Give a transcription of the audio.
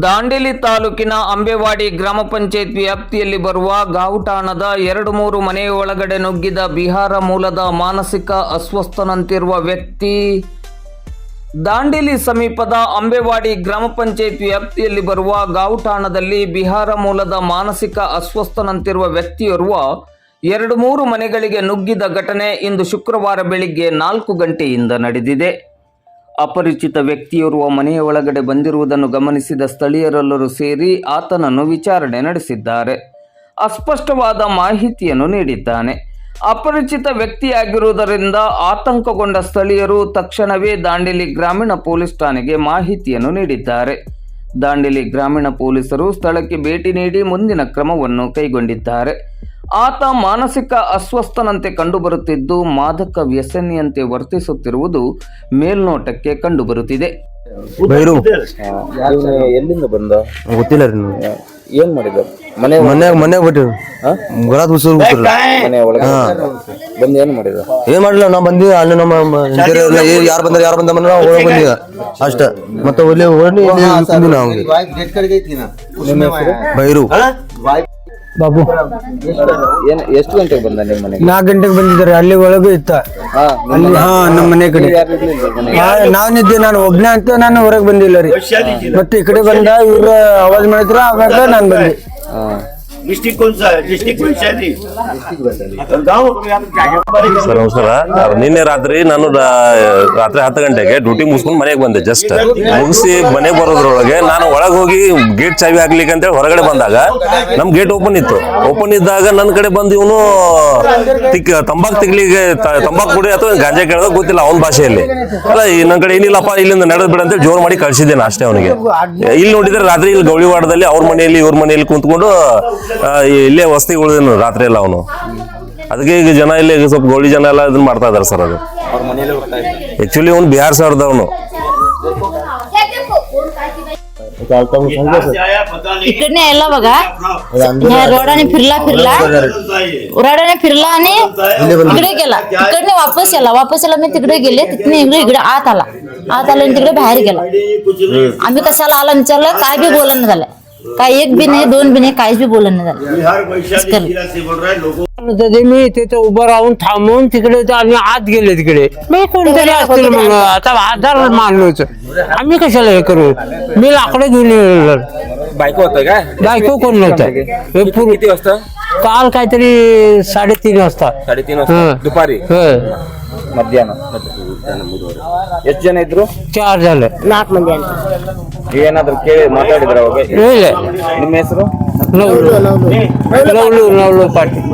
ದಾಂಡೇಲಿ ತಾಲೂಕಿನ ಅಂಬೇವಾಡಿ ಗ್ರಾಮ ಪಂಚಾಯತ್ ವ್ಯಾಪ್ತಿಯಲ್ಲಿ ಬರುವ ಗಾವುಟಾಣದ 2-3 ಮನೆಯ ಒಳಗಡೆ ನುಗ್ಗಿದ ಬಿಹಾರ ಮೂಲದ ಮಾನಸಿಕ ಅಸ್ವಸ್ಥನಂತಿರುವ ವ್ಯಕ್ತಿ. ದಾಂಡೇಲಿ ಸಮೀಪದ ಅಂಬೇವಾಡಿ ಗ್ರಾಮ ಪಂಚಾಯತ್ ವ್ಯಾಪ್ತಿಯಲ್ಲಿ ಬರುವ ಗಾವುಟಾಣದಲ್ಲಿ ಬಿಹಾರ ಮೂಲದ ಮಾನಸಿಕ ಅಸ್ವಸ್ಥನಂತಿರುವ ವ್ಯಕ್ತಿಯೋರ್ವ 2-3 ಮನೆಗಳಿಗೆ ನುಗ್ಗಿದ ಘಟನೆ ಇಂದು ಶುಕ್ರವಾರ ಬೆಳಿಗ್ಗೆ 4 ಗಂಟೆಯಿಂದ ನಡೆದಿದೆ. ಅಪರಿಚಿತ ವ್ಯಕ್ತಿಯೋರ್ವ ಮನೆಯ ಒಳಗಡೆ ಬಂದಿರುವುದನ್ನು ಗಮನಿಸಿದ ಸ್ಥಳೀಯರೆಲ್ಲರೂ ಸೇರಿ ಆತನನ್ನು ವಿಚಾರಣೆ ನಡೆಸಿದ್ದಾರೆ. ಅಸ್ಪಷ್ಟವಾದ ಮಾಹಿತಿಯನ್ನು ನೀಡಿದ್ದಾನೆ. ಅಪರಿಚಿತ ವ್ಯಕ್ತಿಯಾಗಿರುವುದರಿಂದ ಆತಂಕಗೊಂಡ ಸ್ಥಳೀಯರು ತಕ್ಷಣವೇ ದಾಂಡೇಲಿ ಗ್ರಾಮೀಣ ಪೊಲೀಸ್ ಠಾಣೆಗೆ ಮಾಹಿತಿಯನ್ನು ನೀಡಿದ್ದಾರೆ. ದಾಂಡೇಲಿ ಗ್ರಾಮೀಣ ಪೊಲೀಸರು ಸ್ಥಳಕ್ಕೆ ಭೇಟಿ ನೀಡಿ ಮುಂದಿನ ಕ್ರಮವನ್ನು ಕೈಗೊಂಡಿದ್ದಾರೆ. ಆತ ಮಾನಸಿಕ ಅಸ್ವಸ್ಥನಂತೆ ಕಂಡುಬರುತ್ತಿದ್ದು ಮಾದಕ ವ್ಯಸನಿಯಂತೆ ವರ್ತಿಸುತ್ತಿರುವುದು ಮೇಲ್ನೋಟಕ್ಕೆ ಕಂಡುಬರುತ್ತಿದೆ. ಎಲ್ಲಿಂದ ಬಂದ ಗೊತ್ತಿಲ್ಲ ರೀ. ಏನ್ ಮಾಡಿದ? ಮನೆ ಬಿಟ್ಟು ಮನೆ ಒಳಗೆ ಬಂದು ಏನ್ ಮಾಡಿದ? ಏನ್ ಮಾಡಿಲ್ಲ. ನಾವ್ ಬಂದಿ ಅಲ್ಲಿ ನಮ್ಮ ಯಾರು ಬಂದ ಬಂದಿದ ಅಷ್ಟ. ಮತ್ತೆ ಬೈರು ಬಾಬು ಎಷ್ಟು ಗಂಟೆಗೆ ಬಂದ ನಿಮ್ಮ ಮನೆಗೆ? 4 ಗಂಟೆಗೆ ಬಂದಿದ್ದಾರೆ. ಅಲ್ಲಿ ಒಳಗೂ ಇತ್ತ ಅಲ್ಲಿ. ನಮ್ಮ ಮನೆ ಕಡೆ ನಾನಿದ್ದೆ. ನಾನು ಒಬ್ನೇ ಅಂತ ನಾನು ಹೊರಗೆ ಬಂದಿಲ್ಲ ರೀ. ಮತ್ತೆ ಈ ಕಡೆ ಬಂದ ಇವ್ರ ಆವಾಜ್ ಮಾಡಿದ್ರ ಆವಾಗ ನಾನು ಬಂದೆ. डिस्ट्रिक्ट कौन सा है? डिस्ट्रिक्ट कौन सा है? ಸರ್ ನಮಸ್ಕಾರ. ನಿನ್ನೆ ರಾತ್ರಿ ನಾನು ರಾತ್ರಿ 10 ಗಂಟೆಗೆ ಡ್ಯೂಟಿ ಮುಗಿಸ್ಕೊಂಡು ಮನೆಗೆ ಬಂದೆ. ಜಸ್ಟ್ ಮುಗಿಸಿ ಮನೆಗೆ ಬರೋದ್ರೊಳಗೆ ನಾನು ಒಳಗೆ ಹೋಗಿ ಗೇಟ್ ಚಾವಿ ಹಾಕ್ಲಿಕ್ಕೆ ಅಂತೇಳಿ ಹೊರಗಡೆ ಬಂದಾಗ ನಮ್ ಗೇಟ್ ಓಪನ್ ಇತ್ತು. ಓಪನ್ ಇದ್ದಾಗ ನನ್ನ ಕಡೆ ಬಂದು ಇವನು ತಂಬಾಕು ತಿಗ್ಲಿಕ್ಕೆ ತಂಬಾಕು ಕುಡಿ ಅಥವಾ ಗಾಂಜಾ ಕೇಳೋದು ಗೊತ್ತಿಲ್ಲ ಅವನ ಭಾಷೆಯಲ್ಲಿ. ಅಲ್ಲ ನನ್ನ ಕಡೆ ಏನಿಲ್ಲಪ್ಪ ಇಲ್ಲಿಂದ ನಡೆದ್ ಬಿಡ ಅಂತೇಳಿ ಜೋರ್ ಮಾಡಿ ಕಳ್ಸಿದ್ದೇನೆ ಅಷ್ಟೇ ಅವನಿಗೆ. ಇಲ್ಲಿ ನೋಡಿದ್ರೆ ರಾತ್ರಿ ಇಲ್ಲಿ ಗೌಳಿವಾಡದಲ್ಲಿ ಅವ್ರ ಮನೆಯಲ್ಲಿ ಇವ್ರ ಮನೆಯಲ್ಲಿ ಕುಂತ್ಕೊಂಡು ಇಲ್ಲೇ ವಸತಿ ಉಳಿದೇನು ರಾತ್ರಿ ಎಲ್ಲ ಅವನು. ಅದಕ್ಕೆ ಈಗ ಜನ ಇಲ್ಲಿ ಸ್ವಲ್ಪ ಗೌಳಿ ಜನ ಎಲ್ಲ ಇದನ್ನ ಮಾಡ್ತಾ ಇದಾರೆ ಸರ್. ಅದು ಆಕ್ಚುಲಿ ಅವ್ನು ಬಿಹಾರ್ ಸರ್ದ ಅವನು. इकडने यायला बघा. ह्या रोडाने फिरला आणि तिकडे गेला. तिकडने वापस याला मी तिकडे गेले. तिकडे इकडे आत आला आणि तिकडे बाहेर गेला. आम्ही कशाला आला विचारलं, काय बी बोलणं झालं. काय एक बी नाही, 2 बी नाही, काहीच बी बोलणं झालं. मी तिथे उभं राहून थांबून तिकडे आम्ही आत गेले. तिकडे मी कोणतरी असतील मग आता आधार मानलोच. आम्ही कशाला हे करू? मी लाकडं घेऊन येणार. बायको होतं का? बायको कोण नव्हतं. किती वाजता? काल काहीतरी 3:30 वाजता. 3:30 वाजता दुपारी? ಮಧ್ಯಾಹ್ನ. ಎಷ್ಟು ಜನ ಇದ್ರು? 4 झाले. 4 ಮಂದಿ ಅಂತ. ಏನಾದ್ರು ಕೇಳಿ ಮಾತಾಡಿದ್ರ ಅವಾಗ? ಇಲ್ಲ. ನಿಮ್ಮ ಹೆಸರು? ನವಲು ಪಾಟೀಲ್.